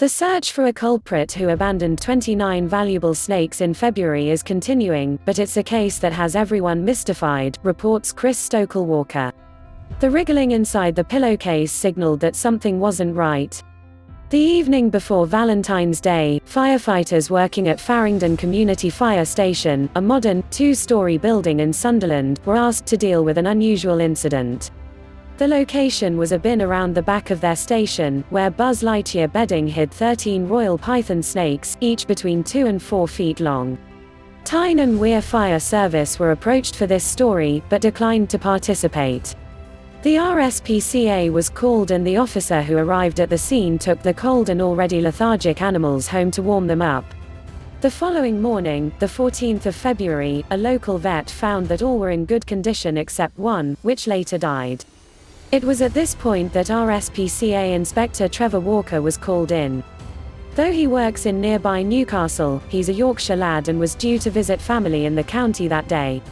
The search for a culprit who abandoned 29 valuable snakes in February is continuing, but it's a case that has everyone mystified, reports Chris Stokel-Walker. The wriggling inside the pillowcase signaled that something wasn't right. The evening before Valentine's Day, firefighters working at Farringdon Community Fire Station, a modern, two-storey building in Sunderland, were asked to deal with an unusual incident. The location was a bin around the back of their station, where Buzz Lightyear bedding hid 13 royal python snakes, each between 2 and 4 feet long. Tyne and Weir Fire Service were approached for this story, but declined to participate. The RSPCA was called and the officer who arrived at the scene took the cold and already lethargic animals home to warm them up. The following morning, the 14th of February, a local vet found that all were in good condition except one, which later died. It was at this point that RSPCA Inspector Trevor Walker was called in. Though he works in nearby Newcastle, he's a Yorkshire lad and was due to visit family in the county that day.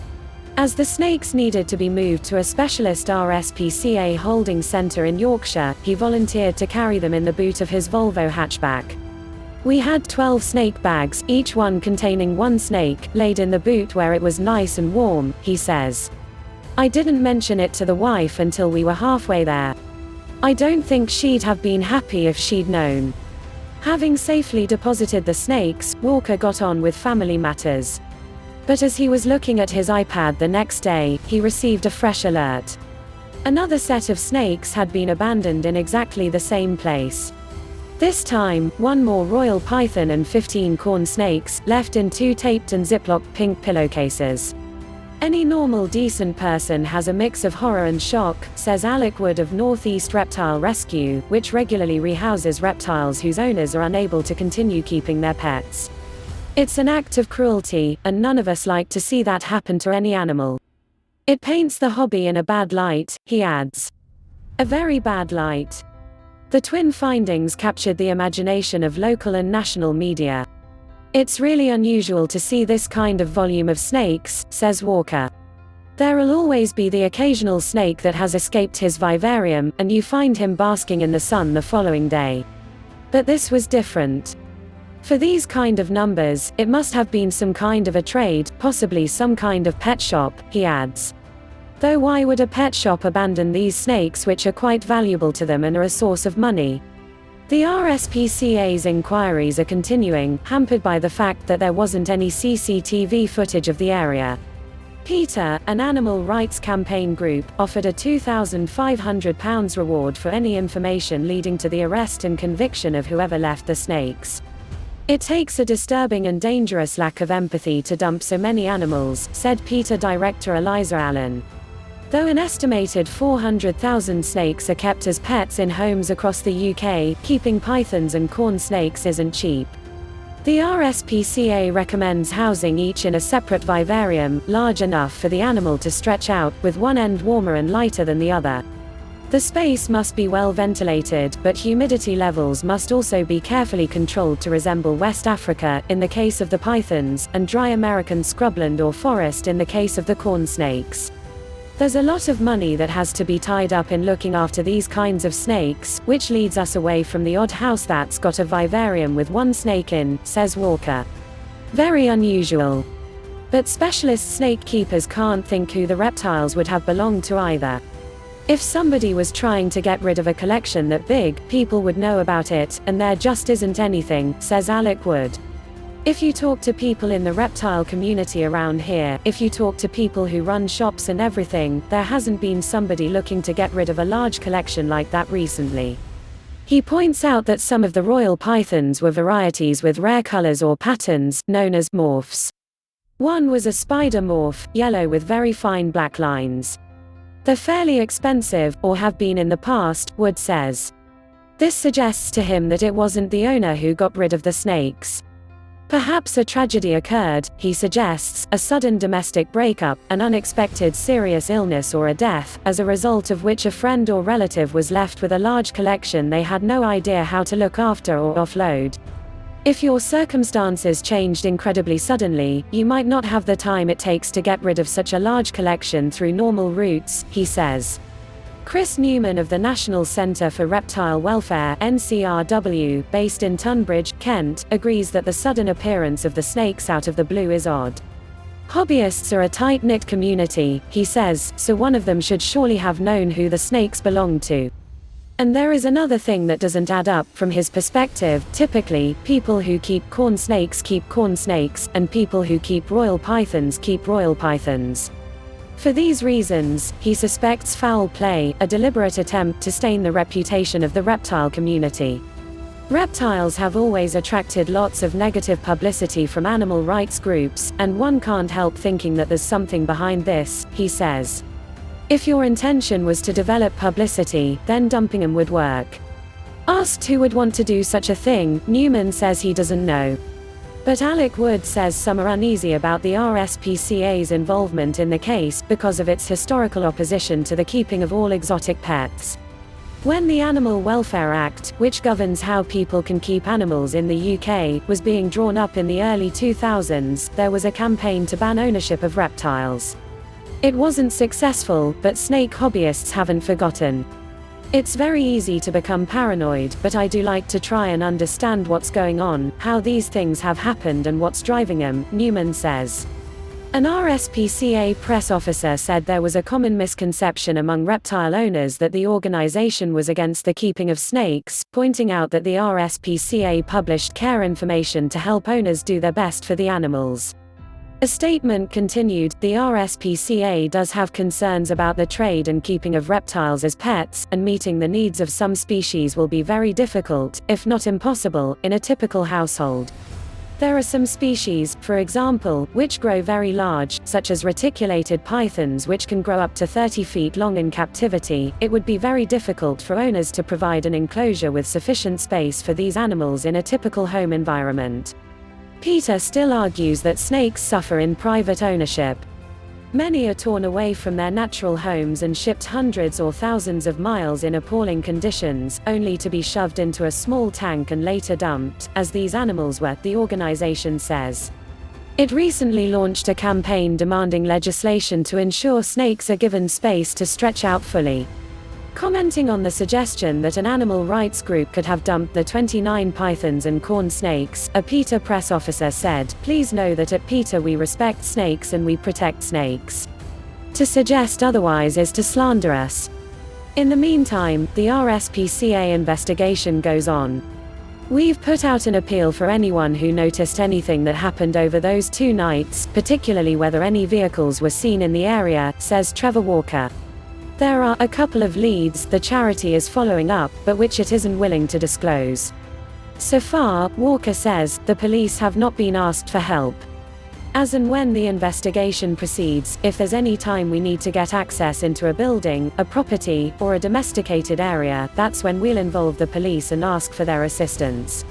As the snakes needed to be moved to a specialist RSPCA holding centre in Yorkshire, he volunteered to carry them in the boot of his Volvo hatchback. "We had 12 snake bags, each one containing one snake, laid in the boot where it was nice and warm," he says. "I didn't mention it to the wife until we were halfway there. I don't think she'd have been happy if she'd known." Having safely deposited the snakes, Walker got on with family matters. But as he was looking at his iPad the next day, he received a fresh alert. Another set of snakes had been abandoned in exactly the same place. This time, one more royal python and 15 corn snakes, left in 2 taped and ziplocked pink pillowcases. "Any normal decent person has a mix of horror and shock," says Alec Wood of Northeast Reptile Rescue, which regularly rehouses reptiles whose owners are unable to continue keeping their pets. "It's an act of cruelty, and none of us like to see that happen to any animal. It paints the hobby in a bad light," he adds. "A very bad light." The twin findings captured the imagination of local and national media. "It's really unusual to see this kind of volume of snakes," says Walker. "There'll always be the occasional snake that has escaped his vivarium, and you find him basking in the sun the following day. But this was different. For these kind of numbers, it must have been some kind of a trade, possibly some kind of pet shop," he adds. Though why would a pet shop abandon these snakes which are quite valuable to them and are a source of money? The RSPCA's inquiries are continuing, hampered by the fact that there wasn't any CCTV footage of the area. PETA, an animal rights campaign group, offered a £2,500 reward for any information leading to the arrest and conviction of whoever left the snakes. "It takes a disturbing and dangerous lack of empathy to dump so many animals," said PETA Director Eliza Allen. Though an estimated 400,000 snakes are kept as pets in homes across the UK, keeping pythons and corn snakes isn't cheap. The RSPCA recommends housing each in a separate vivarium, large enough for the animal to stretch out, with one end warmer and lighter than the other. The space must be well ventilated, but humidity levels must also be carefully controlled to resemble West Africa, in the case of the pythons, and dry American scrubland or forest in the case of the corn snakes. "There's a lot of money that has to be tied up in looking after these kinds of snakes, which leads us away from the odd house that's got a vivarium with one snake in," says Walker. "Very unusual. But specialist snake keepers can't think who the reptiles would have belonged to either. If somebody was trying to get rid of a collection that big, people would know about it, and there just isn't anything," says Alec Wood. "If you talk to people in the reptile community around here, if you talk to people who run shops and everything, there hasn't been somebody looking to get rid of a large collection like that recently." He points out that some of the royal pythons were varieties with rare colors or patterns, known as morphs. One was a spider morph, yellow with very fine black lines. "They're fairly expensive, or have been in the past," Wood says. This suggests to him that it wasn't the owner who got rid of the snakes. Perhaps a tragedy occurred, he suggests, a sudden domestic breakup, an unexpected serious illness or a death, as a result of which a friend or relative was left with a large collection they had no idea how to look after or offload. If your circumstances changed incredibly suddenly, you might not have the time it takes to get rid of such a large collection through normal routes, he says. Chris Newman of the National Centre for Reptile Welfare (NCRW), based in Tunbridge, Kent, agrees that the sudden appearance of the snakes out of the blue is odd. Hobbyists are a tight-knit community, he says, so one of them should surely have known who the snakes belonged to. And there is another thing that doesn't add up from his perspective. Typically, people who keep corn snakes, and people who keep royal pythons keep royal pythons. For these reasons, he suspects foul play, a deliberate attempt to stain the reputation of the reptile community. Reptiles have always attracted lots of negative publicity from animal rights groups, and one can't help thinking that there's something behind this, he says. If your intention was to develop publicity, then dumping them would work. Asked who would want to do such a thing, Newman says he doesn't know. But Alec Wood says some are uneasy about the RSPCA's involvement in the case because of its historical opposition to the keeping of all exotic pets. When the Animal Welfare Act, which governs how people can keep animals in the UK, was being drawn up in the early 2000s, there was a campaign to ban ownership of reptiles. It wasn't successful, but snake hobbyists haven't forgotten. It's very easy to become paranoid, but I do like to try and understand what's going on, how these things have happened and what's driving them, Newman says. An RSPCA press officer said there was a common misconception among reptile owners that the organization was against the keeping of snakes, pointing out that the RSPCA published care information to help owners do their best for the animals. A statement continued, the RSPCA does have concerns about the trade and keeping of reptiles as pets, and meeting the needs of some species will be very difficult, if not impossible, in a typical household. There are some species, for example, which grow very large, such as reticulated pythons which can grow up to 30 feet long in captivity. It would be very difficult for owners to provide an enclosure with sufficient space for these animals in a typical home environment. Peter still argues that snakes suffer in private ownership. Many are torn away from their natural homes and shipped hundreds or thousands of miles in appalling conditions, only to be shoved into a small tank and later dumped, as these animals were, the organization says. It recently launched a campaign demanding legislation to ensure snakes are given space to stretch out fully. Commenting on the suggestion that an animal rights group could have dumped the 29 pythons and corn snakes, a PETA press officer said, "Please know that at PETA we respect snakes and we protect snakes. To suggest otherwise is to slander us." In the meantime, the RSPCA investigation goes on. "We've put out an appeal for anyone who noticed anything that happened over those 2 nights, particularly whether any vehicles were seen in the area," says Trevor Walker. There are a couple of leads the charity is following up, but which it isn't willing to disclose. So far, Walker says, the police have not been asked for help. As and when the investigation proceeds, if there's any time we need to get access into a building, a property, or a domesticated area, that's when we'll involve the police and ask for their assistance.